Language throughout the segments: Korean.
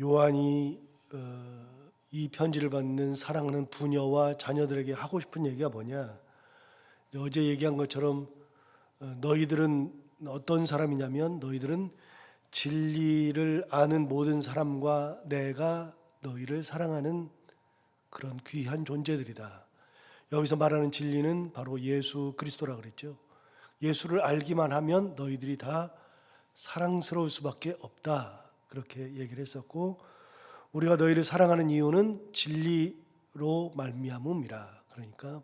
요한이 이 편지를 받는 사랑하는 부녀와 자녀들에게 하고 싶은 얘기가 뭐냐? 어제 얘기한 것처럼 너희들은 어떤 사람이냐면 너희들은 진리를 아는 모든 사람과 내가 너희를 사랑하는 그런 귀한 존재들이다. 여기서 말하는 진리는 바로 예수 그리스도라 그랬죠. 예수를 알기만 하면 너희들이 다 사랑스러울 수밖에 없다. 그렇게 얘기를 했었고, 우리가 너희를 사랑하는 이유는 진리로 말미암음이라. 그러니까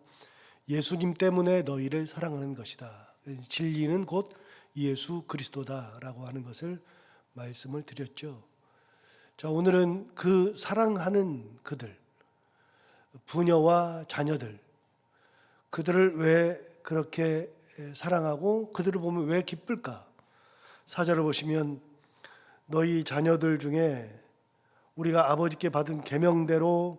예수님 때문에 너희를 사랑하는 것이다. 진리는 곧 예수 그리스도다라고 하는 것을 말씀을 드렸죠. 자, 오늘은 그 사랑하는 그들, 부녀와 자녀들, 그들을 왜 그렇게 사랑하고 그들을 보면 왜 기쁠까? 4절을 보시면 너희 자녀들 중에 우리가 아버지께 받은 계명대로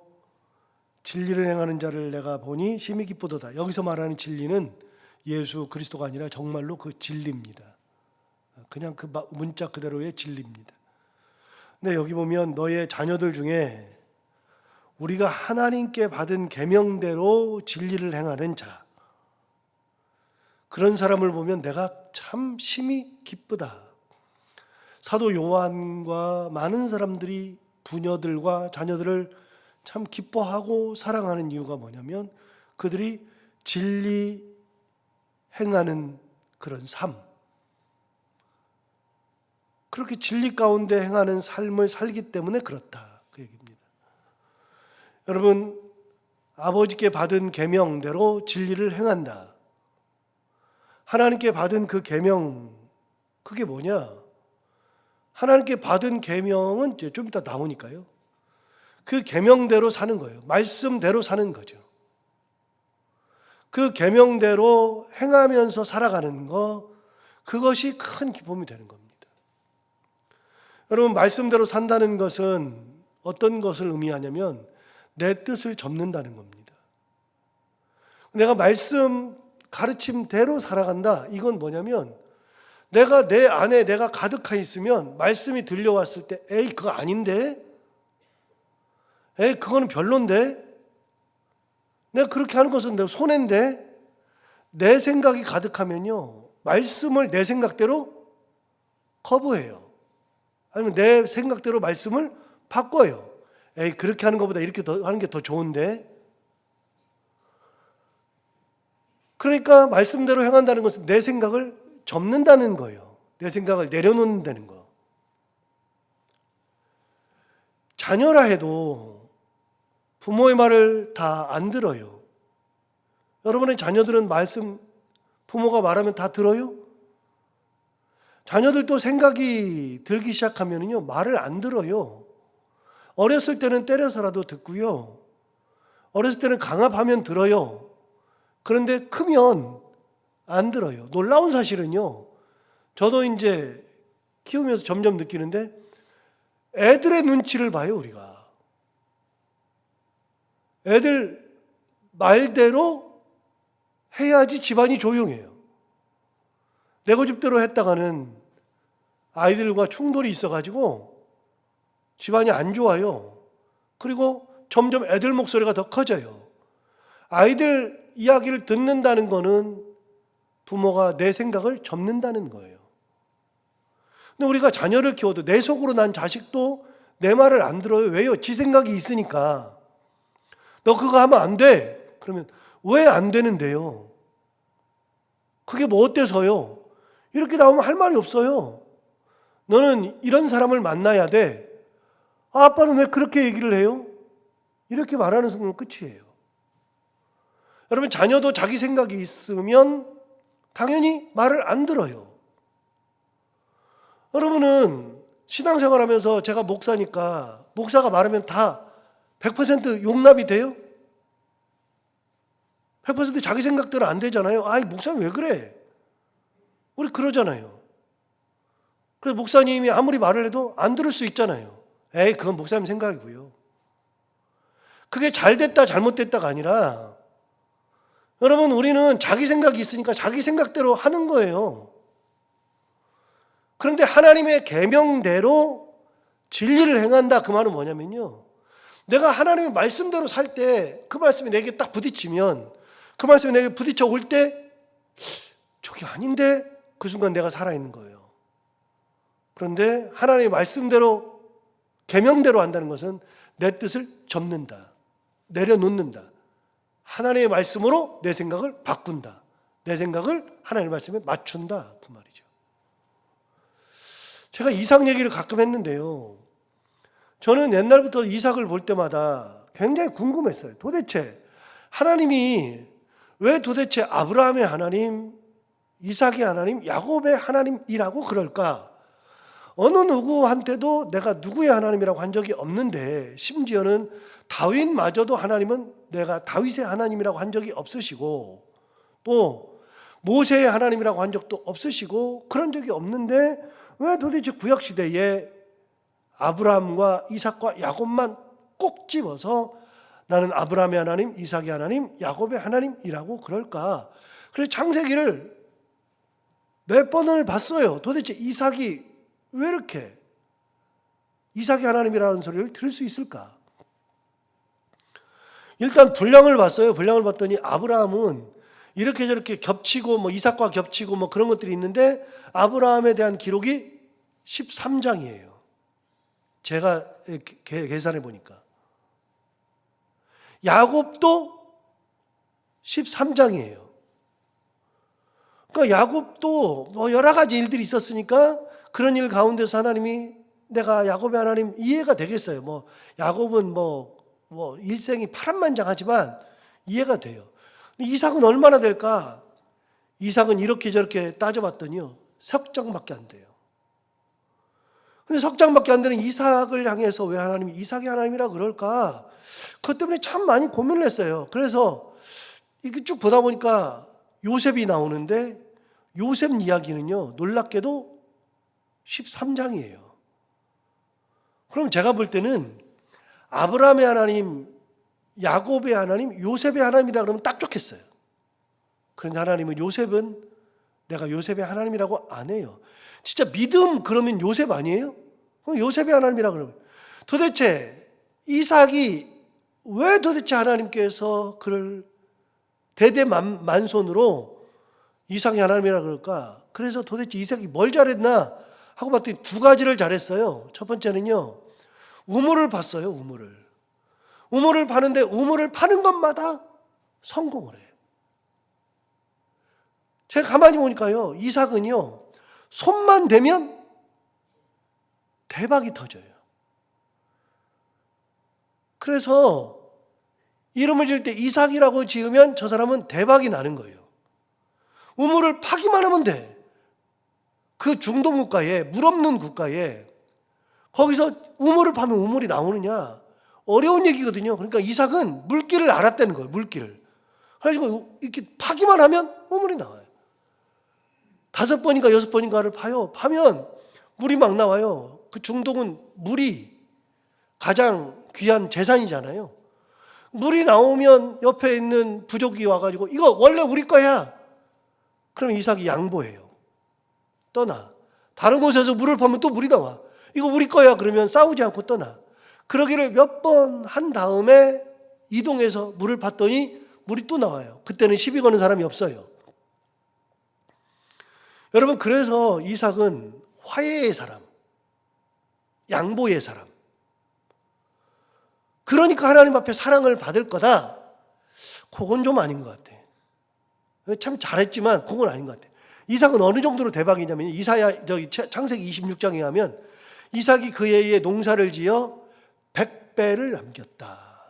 진리를 행하는 자를 내가 보니 심히 기쁘도다. 여기서 말하는 진리는 예수 그리스도가 아니라 정말로 그 진리입니다. 그냥 그 문자 그대로의 진리입니다. 근데 여기 보면 너의 자녀들 중에 우리가 하나님께 받은 계명대로 진리를 행하는 자, 그런 사람을 보면 내가 참 심히 기쁘다. 사도 요한과 많은 사람들이 부녀들과 자녀들을 참 기뻐하고 사랑하는 이유가 뭐냐면 그들이 진리 행하는 그런 삶, 그렇게 진리 가운데 행하는 삶을 살기 때문에 그렇다, 그 얘기입니다. 여러분, 아버지께 받은 계명대로 진리를 행한다. 하나님께 받은 그 계명, 그게 뭐냐? 하나님께 받은 계명은 좀 이따 나오니까요. 그 계명대로 사는 거예요. 말씀대로 사는 거죠. 그 계명대로 행하면서 살아가는 거, 그것이 큰 기쁨이 되는 겁니다. 여러분, 말씀대로 산다는 것은 어떤 것을 의미하냐면 내 뜻을 접는다는 겁니다. 내가 말씀 가르침대로 살아간다. 이건 뭐냐면 내가 내 안에 내가 가득하 있으면 말씀이 들려왔을 때 에이 그거 아닌데? 에이 그거는 별론데? 내가 그렇게 하는 것은 내가 손해인데? 내 생각이 가득하면요, 말씀을 내 생각대로 커버해요. 아니면 내 생각대로 말씀을 바꿔요. 에이 그렇게 하는 것보다 이렇게 더 하는 게 더 좋은데? 그러니까 말씀대로 행한다는 것은 내 생각을 접는다는 거예요. 내 생각을 내려놓는다는 거. 자녀라 해도 부모의 말을 다 안 들어요. 여러분의 자녀들은 말씀, 부모가 말하면 다 들어요? 자녀들도 생각이 들기 시작하면요, 말을 안 들어요. 어렸을 때는 때려서라도 듣고요. 어렸을 때는 강압하면 들어요. 그런데 크면 안 들어요. 놀라운 사실은요, 저도 이제 키우면서 점점 느끼는데 애들의 눈치를 봐요, 우리가. 애들 말대로 해야지 집안이 조용해요. 내 고집대로 했다가는 아이들과 충돌이 있어가지고 집안이 안 좋아요. 그리고 점점 애들 목소리가 더 커져요. 아이들 이야기를 듣는다는 거는 부모가 내 생각을 접는다는 거예요. 근데 우리가 자녀를 키워도 내 속으로 난 자식도 내 말을 안 들어요. 왜요? 지 생각이 있으니까. 너 그거 하면 안 돼. 그러면 왜 안 되는데요? 그게 뭐 어때서요? 이렇게 나오면 할 말이 없어요. 너는 이런 사람을 만나야 돼. 아, 아빠는 왜 그렇게 얘기를 해요? 이렇게 말하는 순간 끝이에요. 여러분, 자녀도 자기 생각이 있으면 당연히 말을 안 들어요. 여러분은 신앙생활하면서 제가 목사니까 목사가 말하면 다 100% 용납이 돼요? 100% 자기 생각대로 안 되잖아요. 아이, 목사님 왜 그래? 우리 그러잖아요. 그래서 목사님이 아무리 말을 해도 안 들을 수 있잖아요. 에이, 그건 목사님 생각이고요. 그게 잘 됐다 잘못됐다가 아니라, 여러분, 우리는 자기 생각이 있으니까 자기 생각대로 하는 거예요. 그런데 하나님의 계명대로 진리를 행한다 그 말은 뭐냐면요, 내가 하나님의 말씀대로 살 때 그 말씀이 내게 딱 부딪히면, 그 말씀이 내게 부딪혀 올 때 저게 아닌데 그 순간 내가 살아있는 거예요. 그런데 하나님의 말씀대로 계명대로 한다는 것은 내 뜻을 접는다, 내려놓는다, 하나님의 말씀으로 내 생각을 바꾼다, 내 생각을 하나님의 말씀에 맞춘다 그 말이죠. 제가 이삭 얘기를 가끔 했는데요, 저는 옛날부터 이삭을 볼 때마다 굉장히 궁금했어요. 도대체 하나님이 왜 도대체 아브라함의 하나님, 이삭의 하나님, 야곱의 하나님이라고 그럴까? 어느 누구한테도 내가 누구의 하나님이라고 한 적이 없는데, 심지어는 다윗마저도 하나님은 내가 다윗의 하나님이라고 한 적이 없으시고, 또 모세의 하나님이라고 한 적도 없으시고, 그런 적이 없는데 왜 도대체 구약시대에 아브라함과 이삭과 야곱만 꼭 집어서 나는 아브라함의 하나님, 이삭의 하나님, 야곱의 하나님이라고 그럴까? 그래서 창세기를 몇 번을 봤어요. 도대체 이삭이 왜 이렇게 이삭의 하나님이라는 소리를 들을 수 있을까? 일단 분량을 봤어요. 분량을 봤더니 아브라함은 이렇게 저렇게 겹치고 뭐 이삭과 겹치고 뭐 그런 것들이 있는데, 아브라함에 대한 기록이 13장이에요. 제가 계산해 보니까. 야곱도 13장이에요. 그러니까 야곱도 뭐 여러 가지 일들이 있었으니까 그런 일 가운데서 하나님이, 내가 야곱의 하나님 이해가 되겠어요. 뭐 야곱은 뭐 일생이 파란만장하지만 이해가 돼요. 이삭은 얼마나 될까? 이삭은 이렇게 저렇게 따져봤더니요, 석장밖에 안 돼요. 근데 석장밖에 안 되는 이삭을 향해서 왜 하나님이 이삭의 하나님이라 그럴까? 그것 때문에 참 많이 고민을 했어요. 그래서 이렇게 쭉 보다 보니까 요셉이 나오는데, 요셉 이야기는요, 놀랍게도 13장이에요. 그럼 제가 볼 때는 아브라함의 하나님, 야곱의 하나님, 요셉의 하나님이라 그러면 딱 좋겠어요. 그런데 하나님은 요셉은 내가 요셉의 하나님이라고 안 해요. 진짜 믿음 그러면 요셉 아니에요? 요셉의 하나님이라 그러면, 도대체 이삭이 왜 도대체 하나님께서 그를 대대만손으로 이삭이 하나님이라 그럴까? 그래서 도대체 이삭이 뭘 잘했나 하고 봤더니 두 가지를 잘했어요. 첫 번째는요, 우물을 팠어요. 우물을 파는데 우물을 파는 것마다 성공을 해요. 제가 가만히 보니까요, 이삭은요, 손만 대면 대박이 터져요. 그래서 이름을 지을 때 이삭이라고 지으면 저 사람은 대박이 나는 거예요. 우물을 파기만 하면 돼. 그 중동 국가에, 물 없는 국가에 거기서 우물을 파면 우물이 나오느냐? 어려운 얘기거든요. 그러니까 이삭은 물길을 알았다는 거예요. 물길을. 그래가지고 이렇게 파기만 하면 우물이 나와요. 5번인가 6번인가를 파요. 파면 물이 막 나와요. 그 중동은 물이 가장 귀한 재산이잖아요. 물이 나오면 옆에 있는 부족이 와가지고 이거 원래 우리 거야. 그럼 이삭이 양보해요. 떠나. 다른 곳에서 물을 파면 또 물이 나와. 이거 우리 거야. 그러면 싸우지 않고 떠나. 그러기를 몇 번 한 다음에 이동해서 물을 팠더니 물이 또 나와요. 그때는 시비 거는 사람이 없어요. 여러분, 그래서 이삭은 화해의 사람, 양보의 사람. 그러니까 하나님 앞에 사랑을 받을 거다. 그건 좀 아닌 것 같아. 참 잘했지만 그건 아닌 것 같아. 이삭은 어느 정도로 대박이냐면, 창세기 26장에 하면 이삭이 그 해에 농사를 지어 100배를 남겼다.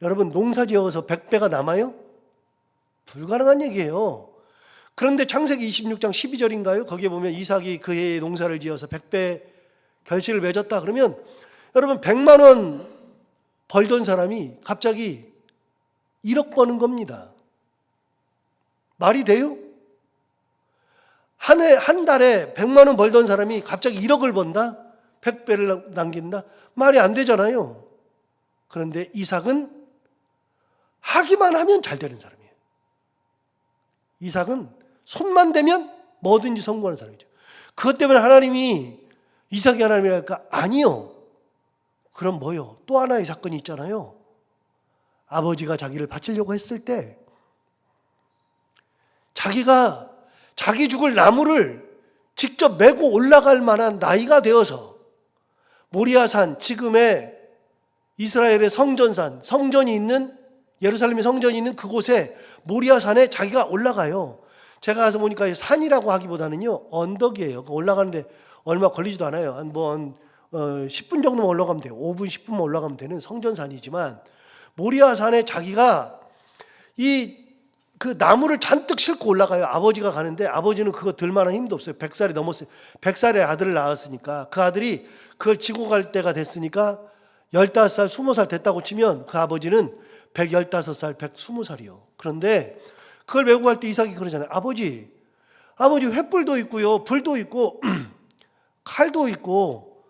여러분, 농사 지어서 100배가 남아요? 불가능한 얘기예요. 그런데 창세기 26장 12절인가요? 거기에 보면 이삭이 그 해에 농사를 지어서 100배 결실을 맺었다. 그러면 여러분, 100만 원 벌던 사람이 갑자기 1억 버는 겁니다. 말이 돼요? 한 달에 100만 원 벌던 사람이 갑자기 1억을 번다? 100배를 남긴다? 말이 안 되잖아요. 그런데 이삭은 하기만 하면 잘 되는 사람이에요. 이삭은 손만 대면 뭐든지 성공하는 사람이죠. 그것 때문에 하나님이 이삭이 하나님이랄까? 아니요. 그럼 뭐요? 또 하나의 사건이 있잖아요. 아버지가 자기를 바치려고 했을 때 자기가 자기 죽을 나무를 직접 메고 올라갈 만한 나이가 되어서 모리아산, 지금의 이스라엘의 성전산, 성전이 있는, 예루살렘의 성전이 있는 그곳에 모리아산에 자기가 올라가요. 제가 가서 보니까 산이라고 하기보다는요 언덕이에요. 올라가는데 얼마 걸리지도 않아요. 한 10분 정도만 올라가면 돼요. 5분 10분만 올라가면 되는 성전산이지만, 모리아산에 자기가 그 나무를 잔뜩 싣고 올라가요. 아버지가 가는데 아버지는 그거 들 만한 힘도 없어요. 100살이 넘었어요. 100살에 아들을 낳았으니까, 그 아들이 그걸 지고 갈 때가 됐으니까 15살, 20살 됐다고 치면 그 아버지는 115살, 120살이요. 그런데 그걸 메고 갈 때 이삭이 그러잖아요. 아버지 횃불도 있고요, 불도 있고 칼도 있고,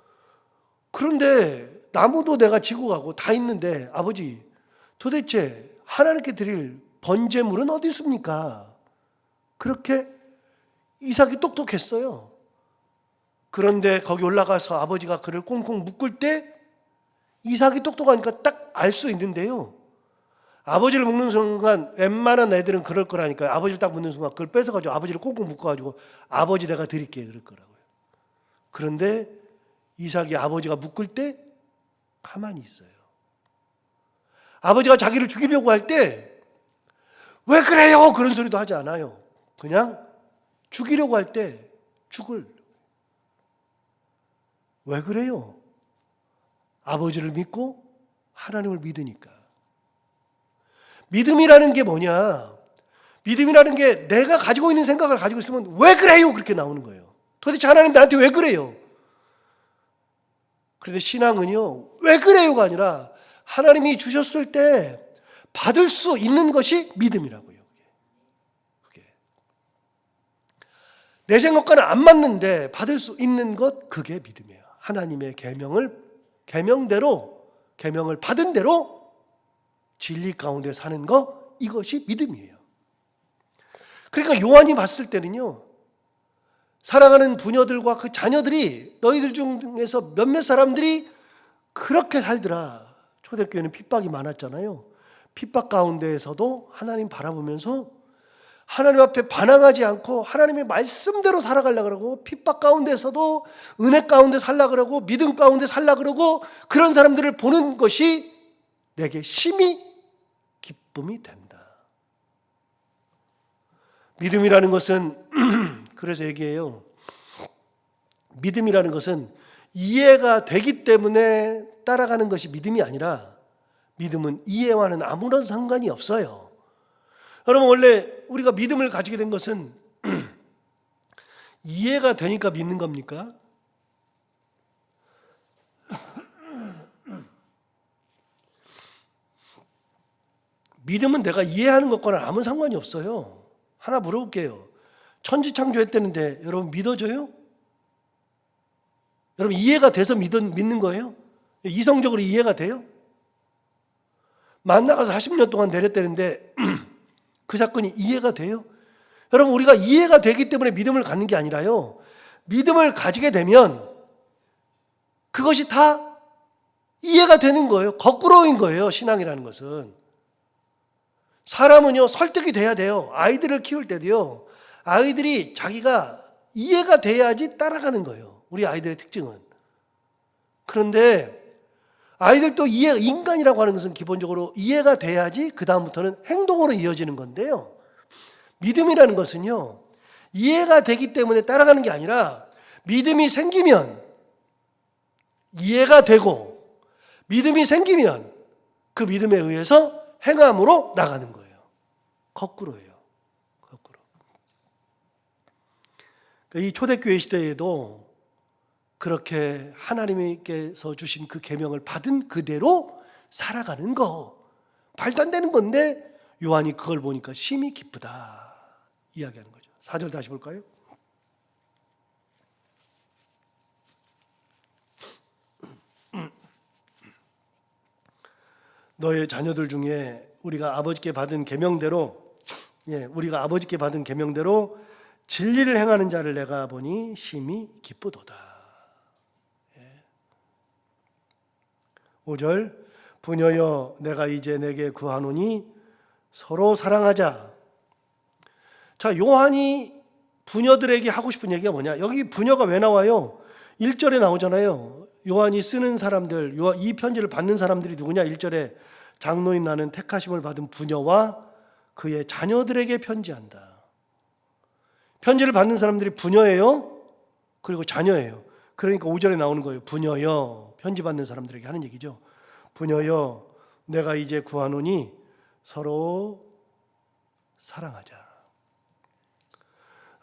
그런데 나무도 내가 지고 가고 다 있는데 아버지, 도대체 하나님께 드릴 번제물은 어디 있습니까? 그렇게 이삭이 똑똑했어요. 그런데 거기 올라가서 아버지가 그를 꽁꽁 묶을 때 이삭이 똑똑하니까 딱 알 수 있는데요, 아버지를 묶는 순간, 웬만한 애들은 그럴 거라니까요. 아버지를 딱 묶는 순간 그걸 뺏어가지고 아버지를 꽁꽁 묶어가지고 아버지 내가 드릴게 그럴 거라고요. 그런데 이삭이 아버지가 묶을 때 가만히 있어요. 아버지가 자기를 죽이려고 할 때 왜 그래요? 그런 소리도 하지 않아요. 그냥 죽이려고 할 때 왜 그래요? 아버지를 믿고 하나님을 믿으니까. 믿음이라는 게 뭐냐? 믿음이라는 게 내가 가지고 있는 생각을 가지고 있으면 왜 그래요? 그렇게 나오는 거예요. 도대체 하나님 나한테 왜 그래요? 그런데 신앙은요, 왜 그래요가 아니라 하나님이 주셨을 때 받을 수 있는 것이 믿음이라고요. 그게. 내 생각과는 안 맞는데 받을 수 있는 것, 그게 믿음이에요. 하나님의 계명을 받은 대로 진리 가운데 사는 거, 이것이 믿음이에요. 그러니까 요한이 봤을 때는요, 사랑하는 부녀들과 그 자녀들이, 너희들 중에서 몇몇 사람들이 그렇게 살더라. 초대교회는 핍박이 많았잖아요. 핍박 가운데에서도 하나님 바라보면서 하나님 앞에 반항하지 않고 하나님의 말씀대로 살아가려고 그러고, 핍박 가운데서도 은혜 가운데 살려고 그러고, 믿음 가운데 살려고 그러고, 그런 사람들을 보는 것이 내게 심히 기쁨이 된다. 믿음이라는 것은 그래서 얘기해요. 믿음이라는 것은 이해가 되기 때문에 따라가는 것이 믿음이 아니라, 믿음은 이해와는 아무런 상관이 없어요. 여러분, 원래 우리가 믿음을 가지게 된 것은 이해가 되니까 믿는 겁니까? 믿음은 내가 이해하는 것과는 아무 상관이 없어요. 하나 물어볼게요. 천지창조했다는데 여러분 믿어져요? 여러분 이해가 돼서 믿는 거예요? 이성적으로 이해가 돼요? 만나가서 40년 동안 내렸다는데 그 사건이 이해가 돼요? 여러분, 우리가 이해가 되기 때문에 믿음을 갖는 게 아니라요, 믿음을 가지게 되면 그것이 다 이해가 되는 거예요. 거꾸로인 거예요, 신앙이라는 것은. 사람은요, 설득이 돼야 돼요. 아이들을 키울 때도요, 아이들이 자기가 이해가 돼야지 따라가는 거예요, 우리 아이들의 특징은. 그런데 아이들도 인간이라고 하는 것은 기본적으로 이해가 돼야지 그 다음부터는 행동으로 이어지는 건데요, 믿음이라는 것은요, 이해가 되기 때문에 따라가는 게 아니라 믿음이 생기면 이해가 되고, 믿음이 생기면 그 믿음에 의해서 행함으로 나가는 거예요. 거꾸로예요. 거꾸로. 이 초대교회 시대에도 그렇게 하나님께서 주신 그 계명을 받은 그대로 살아가는 거, 말도 안 되는 건데 요한이 그걸 보니까 심히 기쁘다 이야기하는 거죠. 4절 다시 볼까요? 너의 자녀들 중에 우리가 아버지께 받은 계명대로 진리를 행하는 자를 내가 보니 심히 기쁘도다. 5절 부녀여 내가 이제 내게 구하노니 서로 사랑하자. 자, 요한이 부녀들에게 하고 싶은 얘기가 뭐냐? 여기 부녀가 왜 나와요? 1절에 나오잖아요. 요한이 쓰는 사람들, 이 편지를 받는 사람들이 누구냐? 1절에 장로인 나는 택하심을 받은 부녀와 그의 자녀들에게 편지한다. 편지를 받는 사람들이 부녀예요. 그리고 자녀예요. 그러니까 5절에 나오는 거예요. 부녀여, 편지 받는 사람들에게 하는 얘기죠. 부녀여, 내가 이제 구하노니 서로 사랑하자.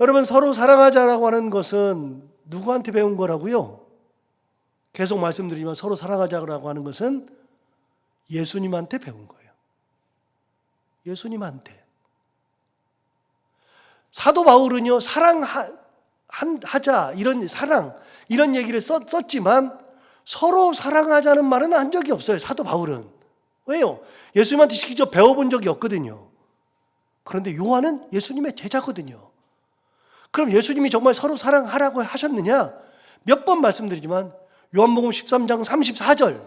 여러분, 서로 사랑하자라고 하는 것은 누구한테 배운 거라고요? 계속 말씀드리지만 서로 사랑하자라고 하는 것은 예수님한테 배운 거예요. 예수님한테. 사도 바울은요, 사랑하자, 이런 얘기를 썼지만 서로 사랑하자는 말은 한 적이 없어요, 사도 바울은. 왜요? 예수님한테 직접 배워본 적이 없거든요. 그런데 요한은 예수님의 제자거든요. 그럼 예수님이 정말 서로 사랑하라고 하셨느냐? 몇 번 말씀드리지만 요한복음 13장 34절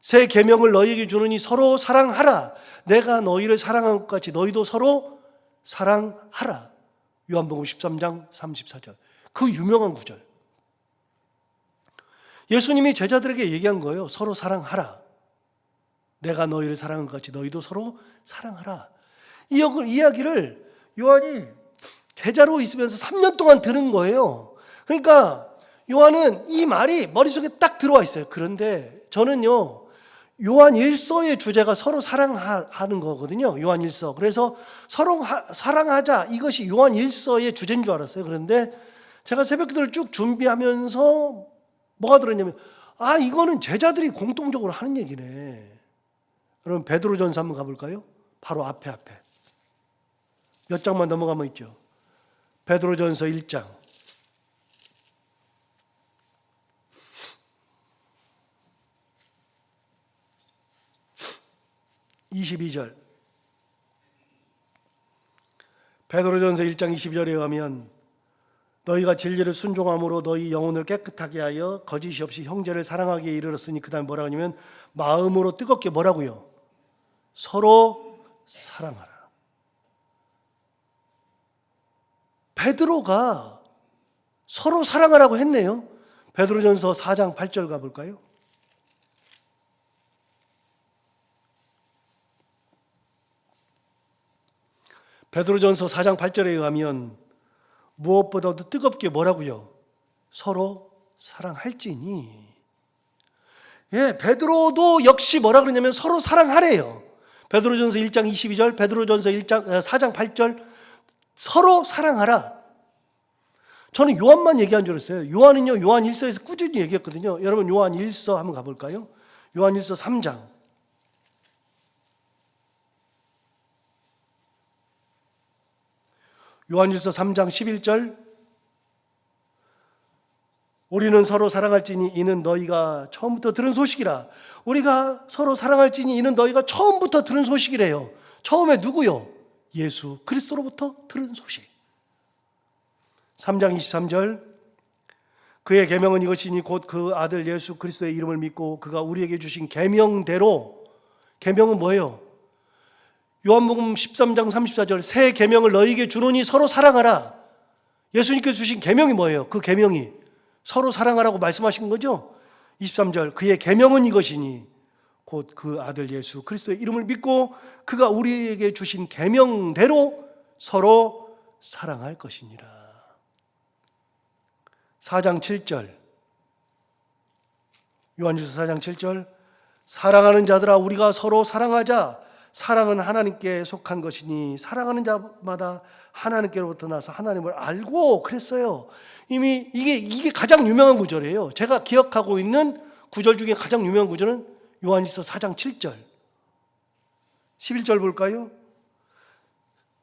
새 계명을 너희에게 주느니 서로 사랑하라. 내가 너희를 사랑한 것 같이 너희도 서로 사랑하라. 요한복음 13장 34절. 그 유명한 구절. 예수님이 제자들에게 얘기한 거예요. 서로 사랑하라. 내가 너희를 사랑한 것 같이 너희도 서로 사랑하라. 이 이야기를 요한이 제자로 있으면서 3년 동안 들은 거예요. 그러니까 요한은 이 말이 머릿속에 딱 들어와 있어요. 그런데 저는요, 요한 1서의 주제가 서로 사랑하는 거거든요. 요한 1서. 그래서 서로 사랑하자, 이것이 요한 1서의 주제인 줄 알았어요. 그런데 제가 새벽기도를 쭉 준비하면서 뭐가 들었냐면, 이거는 제자들이 공통적으로 하는 얘기네. 여러분, 베드로전서 한번 가볼까요? 바로 앞에 몇 장만 넘어가면 있죠. 베드로전서 1장 22절. 베드로전서 1장 22절에 의하면 너희가 진리를 순종함으로 너희 영혼을 깨끗하게 하여 거짓이 없이 형제를 사랑하기에 이르렀으니, 그 다음에 뭐라고 하냐면 마음으로 뜨겁게 뭐라고요? 서로 사랑하라. 베드로가 서로 사랑하라고 했네요. 베드로전서 4장 8절 가볼까요? 베드로전서 4장 8절에 의하면 무엇보다도 뜨겁게 뭐라고요? 서로 사랑할지니. 예, 베드로도 역시 뭐라 그러냐면 서로 사랑하래요. 베드로전서 1장 22절, 베드로전서 4장 8절 서로 사랑하라. 저는 요한만 얘기한 줄 알았어요. 요한은요, 요한 1서에서 꾸준히 얘기했거든요. 여러분, 요한 1서 한번 가볼까요? 요한 1서 3장. 요한일서 3장 11절 우리는 서로 사랑할지니 이는 너희가 처음부터 들은 소식이라. 우리가 서로 사랑할지니 이는 너희가 처음부터 들은 소식이래요. 처음에 누구요? 예수 그리스도로부터 들은 소식. 3장 23절 그의 계명은 이것이니 곧 그 아들 예수 그리스도의 이름을 믿고 그가 우리에게 주신 계명대로. 계명은 뭐예요? 요한복음 13장 34절 새 계명을 너희에게 주노니 서로 사랑하라. 예수님께서 주신 계명이 뭐예요? 그 계명이 서로 사랑하라고 말씀하신 거죠. 23절 그의 계명은 이것이니 곧 그 아들 예수 그리스도의 이름을 믿고 그가 우리에게 주신 계명대로 서로 사랑할 것이니라. 4장 7절 요한일서 4장 7절 사랑하는 자들아 우리가 서로 사랑하자. 사랑은 하나님께 속한 것이니 사랑하는 자마다 하나님께로부터 나서 하나님을 알고 그랬어요. 이미 이게 가장 유명한 구절이에요. 제가 기억하고 있는 구절 중에 가장 유명한 구절은 요한일서 4장 7절. 11절 볼까요?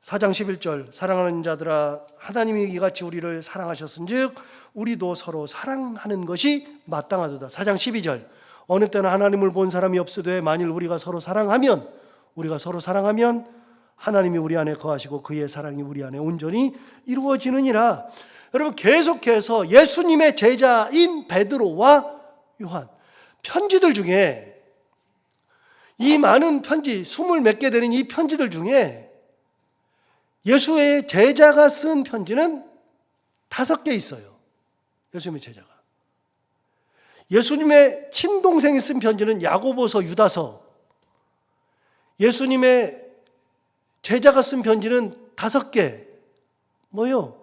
4장 11절 사랑하는 자들아 하나님이 이같이 우리를 사랑하셨은즉 우리도 서로 사랑하는 것이 마땅하도다. 4장 12절 어느 때나 하나님을 본 사람이 없으되 만일 우리가 서로 사랑하면 하나님이 우리 안에 거하시고 그의 사랑이 우리 안에 온전히 이루어지느니라. 여러분 계속해서 예수님의 제자인 베드로와 요한, 편지들 중에 이 많은 편지, 20몇 개 되는 이 편지들 중에 예수의 제자가 쓴 편지는 5개 있어요. 예수님의 제자가. 예수님의 친동생이 쓴 편지는 야고보서, 유다서. 예수님의 제자가 쓴 편지는 5개. 뭐요?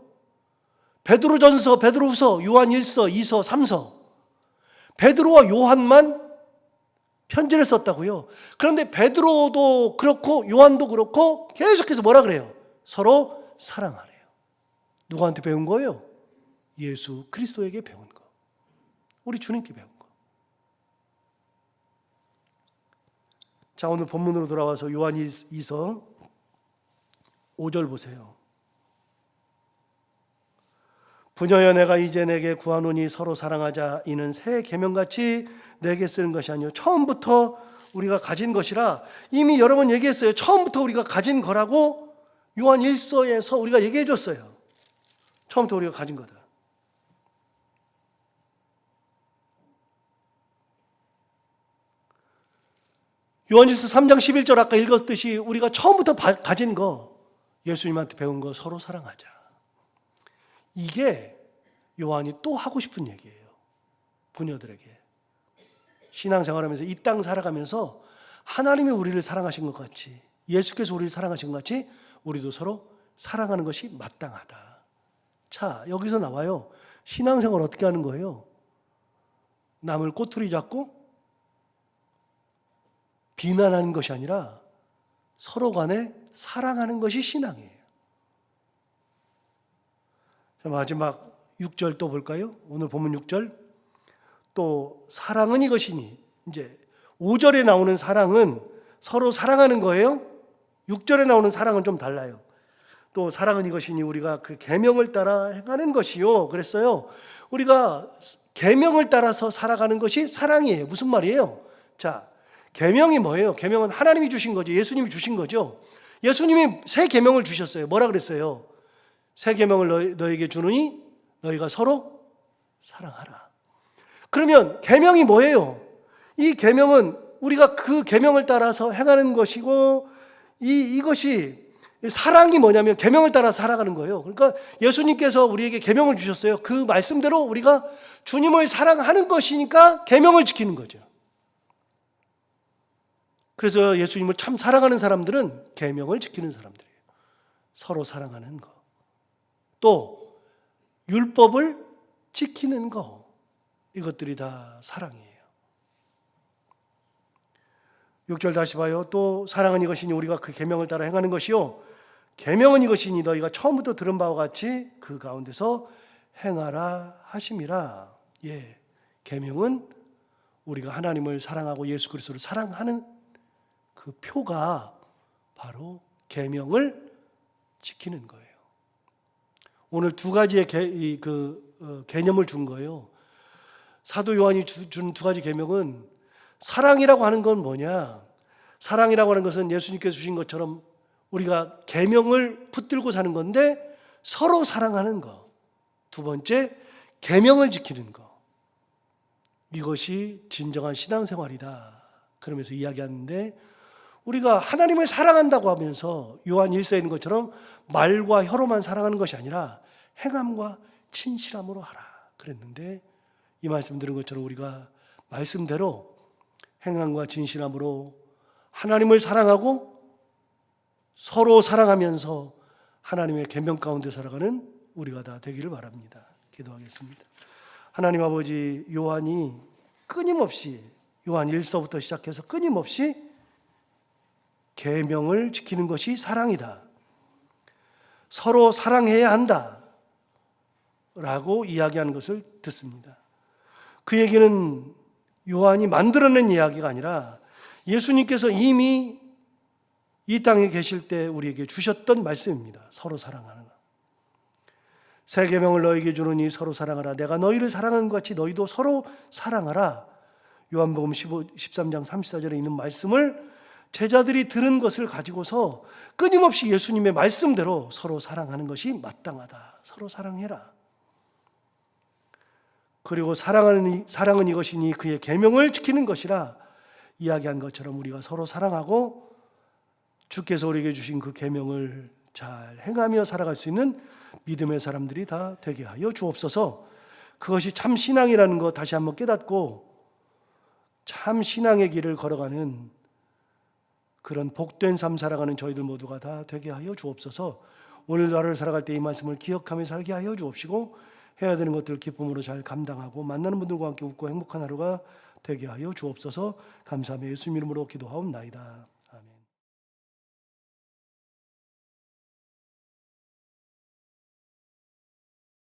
베드로전서, 베드로후서, 요한일서, 2서, 3서. 베드로와 요한만 편지를 썼다고요. 그런데 베드로도 그렇고 요한도 그렇고 계속해서 뭐라 그래요? 서로 사랑하래요. 누구한테 배운 거예요? 예수 그리스도에게 배운 거. 우리 주님께 배운 거. 자, 오늘 본문으로 돌아와서 요한2서 5절 보세요. 부녀여 내가 이제 내게 구하노니 서로 사랑하자. 이는 새 계명같이 내게 쓰는 것이 아니요 처음부터 우리가 가진 것이라. 이미 여러 번 얘기했어요. 처음부터 우리가 가진 거라고 요한 1서에서 우리가 얘기해 줬어요. 처음부터 우리가 가진 거다. 요한일서 3장 11절 아까 읽었듯이 우리가 처음부터 가진 거, 예수님한테 배운 거 서로 사랑하자. 이게 요한이 또 하고 싶은 얘기예요. 부녀들에게. 신앙생활하면서 이 땅 살아가면서 하나님이 우리를 사랑하신 것 같이, 예수께서 우리를 사랑하신 것 같이 우리도 서로 사랑하는 것이 마땅하다. 자, 여기서 나와요. 신앙생활 어떻게 하는 거예요? 남을 꼬투리 잡고 비난하는 것이 아니라 서로 간에 사랑하는 것이 신앙이에요. 자, 마지막 6절 또 볼까요? 오늘 본문 6절. 또 사랑은 이것이니. 이제 5절에 나오는 사랑은 서로 사랑하는 거예요. 6절에 나오는 사랑은 좀 달라요. 또 사랑은 이것이니 우리가 그 계명을 따라 행하는 것이요. 그랬어요. 우리가 계명을 따라서 살아가는 것이 사랑이에요. 무슨 말이에요? 자, 계명이 뭐예요? 계명은 하나님이 주신 거죠. 예수님이 주신 거죠. 예수님이 새 계명을 주셨어요. 뭐라 그랬어요? 새 계명을 너에게 주느니 너희가 서로 사랑하라. 그러면 계명이 뭐예요? 이 계명은 우리가 그 계명을 따라서 행하는 것이고, 이것이 사랑이 뭐냐면 계명을 따라 살아가는 거예요. 그러니까 예수님께서 우리에게 계명을 주셨어요. 그 말씀대로 우리가 주님을 사랑하는 것이니까 계명을 지키는 거죠. 그래서 예수님을 참 사랑하는 사람들은 계명을 지키는 사람들이에요. 서로 사랑하는 거. 또 율법을 지키는 거. 이것들이 다 사랑이에요. 6절 다시 봐요. 또 사랑은 이것이니 우리가 그 계명을 따라 행하는 것이요 계명은 이것이니 너희가 처음부터 들은 바와 같이 그 가운데서 행하라 하심이라. 예, 계명은 우리가 하나님을 사랑하고 예수 그리스도를 사랑하는 그 표가 바로 계명을 지키는 거예요. 오늘 두 가지의 개념을 준 거예요. 사도 요한이 준 두 가지 계명은 사랑이라고 하는 건 뭐냐? 사랑이라고 하는 것은 예수님께서 주신 것처럼 우리가 계명을 붙들고 사는 건데 서로 사랑하는 거. 두 번째, 계명을 지키는 거. 이것이 진정한 신앙생활이다. 그러면서 이야기하는데 우리가 하나님을 사랑한다고 하면서 요한 1서에 있는 것처럼 말과 혀로만 사랑하는 것이 아니라 행함과 진실함으로 하라 그랬는데 이 말씀 들은 것처럼 우리가 말씀대로 행함과 진실함으로 하나님을 사랑하고 서로 사랑하면서 하나님의 계명 가운데 살아가는 우리가 다 되기를 바랍니다. 기도하겠습니다. 하나님 아버지, 요한이 끊임없이 요한 1서부터 시작해서 끊임없이 계명을 지키는 것이 사랑이다. 서로 사랑해야 한다. 라고 이야기하는 것을 듣습니다. 그 얘기는 요한이 만들어낸 이야기가 아니라 예수님께서 이미 이 땅에 계실 때 우리에게 주셨던 말씀입니다. 서로 사랑하는 것. 새 계명을 너에게 주노니 서로 사랑하라. 내가 너희를 사랑한 것 같이 너희도 서로 사랑하라. 요한복음 13장 34절에 있는 말씀을 제자들이 들은 것을 가지고서 끊임없이 예수님의 말씀대로 서로 사랑하는 것이 마땅하다. 서로 사랑해라. 그리고 사랑은 이것이니 그의 계명을 지키는 것이라 이야기한 것처럼 우리가 서로 사랑하고 주께서 우리에게 주신 그 계명을 잘 행하며 살아갈 수 있는 믿음의 사람들이 다 되게 하여 주옵소서. 그것이 참 신앙이라는 것 다시 한번 깨닫고 참 신앙의 길을 걸어가는 그런 복된 삶 살아가는 저희들 모두가 다 되게 하여 주옵소서. 오늘도 하루를 살아갈 때 이 말씀을 기억하며 살게 하여 주옵시고 해야 되는 것들을 기쁨으로 잘 감당하고 만나는 분들과 함께 웃고 행복한 하루가 되게 하여 주옵소서. 감사하며 예수님 이름으로 기도하옵나이다.